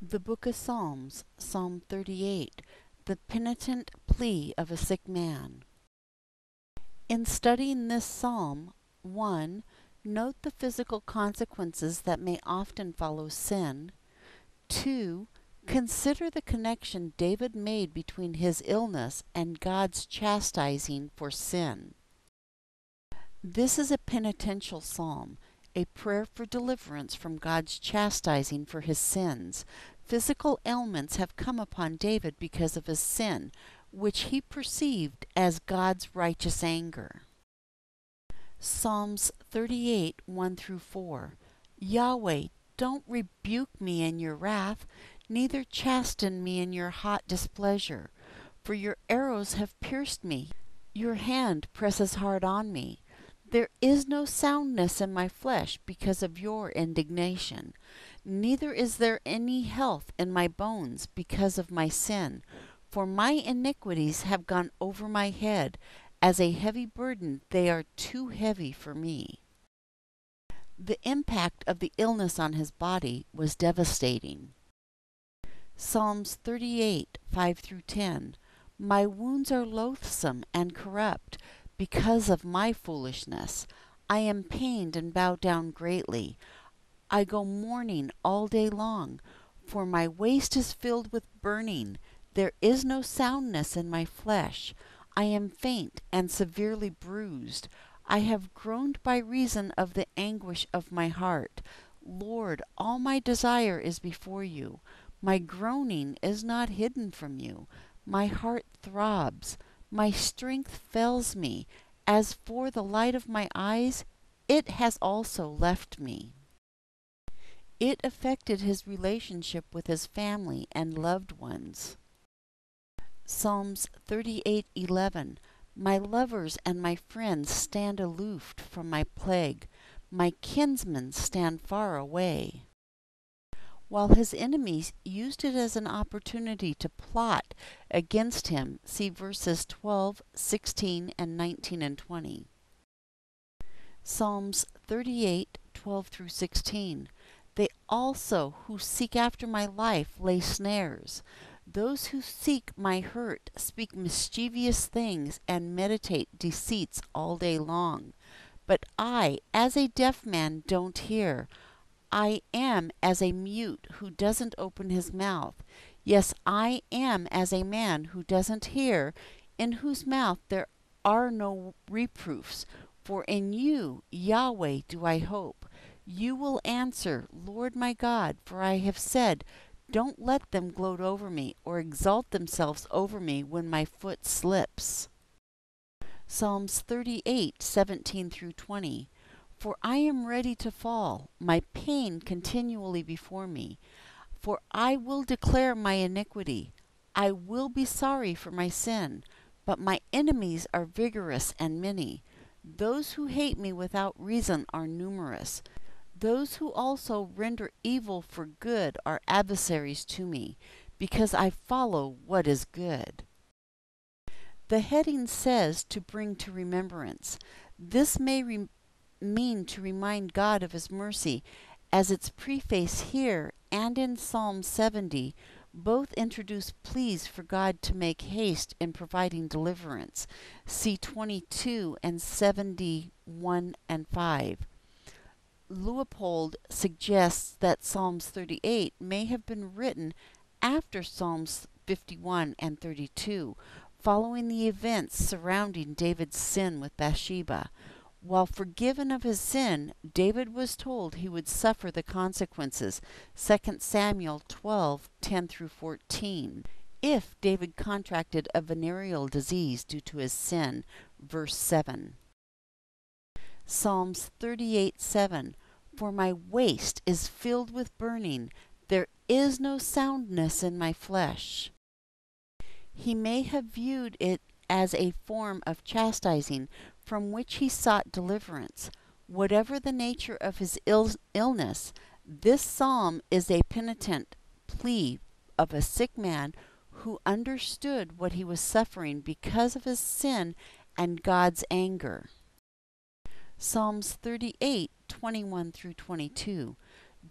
The Book of Psalms, Psalm 38, the penitent plea of a sick man. In studying this psalm, 1. Note the physical consequences that may often follow sin. 2. Consider the connection David made between his illness and God's chastising for sin. This is a penitential psalm, a prayer for deliverance from God's chastising for his sins. Physical ailments have come upon David because of his sin, which he perceived as God's righteous anger. Psalms 38, 1-4. Yahweh, don't rebuke me in your wrath, neither chasten me in your hot displeasure. For your arrows have pierced me, your hand presses hard on me. There is no soundness in my flesh because of your indignation, neither is there any health in my bones because of my sin. For my iniquities have gone over my head, as a heavy burden they are too heavy for me. The impact of the illness on his body was devastating. Psalms 38, 5-10. My wounds are loathsome and corrupt, because of my foolishness. I am pained and bowed down greatly. I go mourning all day long, for my waist is filled with burning. There is no soundness in my flesh. I am faint and severely bruised. I have groaned by reason of the anguish of my heart. Lord, all my desire is before you. My groaning is not hidden from you. My heart throbs. My strength fails me. As for the light of my eyes, it has also left me. It affected his relationship with his family and loved ones. Psalms 38:11. My lovers and my friends stand aloof from my plague. My kinsmen stand far away. While his enemies used it as an opportunity to plot against him, see verses 12, 16, and 19 and 20. Psalms 38, 12-16. They also who seek after my life lay snares. Those who seek my hurt speak mischievous things and meditate deceits all day long. But I, as a deaf man, don't hear. I am as a mute who doesn't open his mouth. Yes, I am as a man who doesn't hear, in whose mouth there are no reproofs. For in you, Yahweh, do I hope. You will answer, Lord my God, for I have said, don't let them gloat over me or exalt themselves over me when my foot slips. Psalms 38, 17-20. For I am ready to fall, my pain continually before me. For I will declare my iniquity. I will be sorry for my sin. But my enemies are vigorous and many. Those who hate me without reason are numerous. Those who also render evil for good are adversaries to me, because I follow what is good. The heading says to bring to remembrance. This may mean to remind God of his mercy, as its preface here and in Psalm 70 both introduce pleas for God to make haste in providing deliverance. See 22 and 71 and 5. Leopold suggests that Psalms 38 may have been written after Psalms 51 and 32, following the events surrounding David's sin with Bathsheba. While forgiven of his sin, David was told he would suffer the consequences, 2 Samuel 12, 10-14. If David contracted a venereal disease due to his sin, verse 7. Psalms 38, 7. For my waist is filled with burning, there is no soundness in my flesh. He may have viewed it as a form of chastising from which he sought deliverance. Whatever the nature of his illness, this psalm is a penitent plea of a sick man who understood what he was suffering because of his sin and God's anger. Psalms 38, 21-22.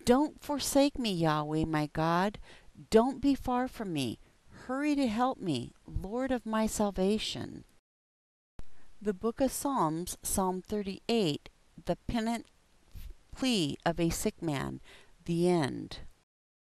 Don't forsake me, Yahweh, my God. Don't be far from me. Hurry to help me, Lord of my salvation. The Book of Psalms, Psalm 38, the penitent plea of a sick man, the end.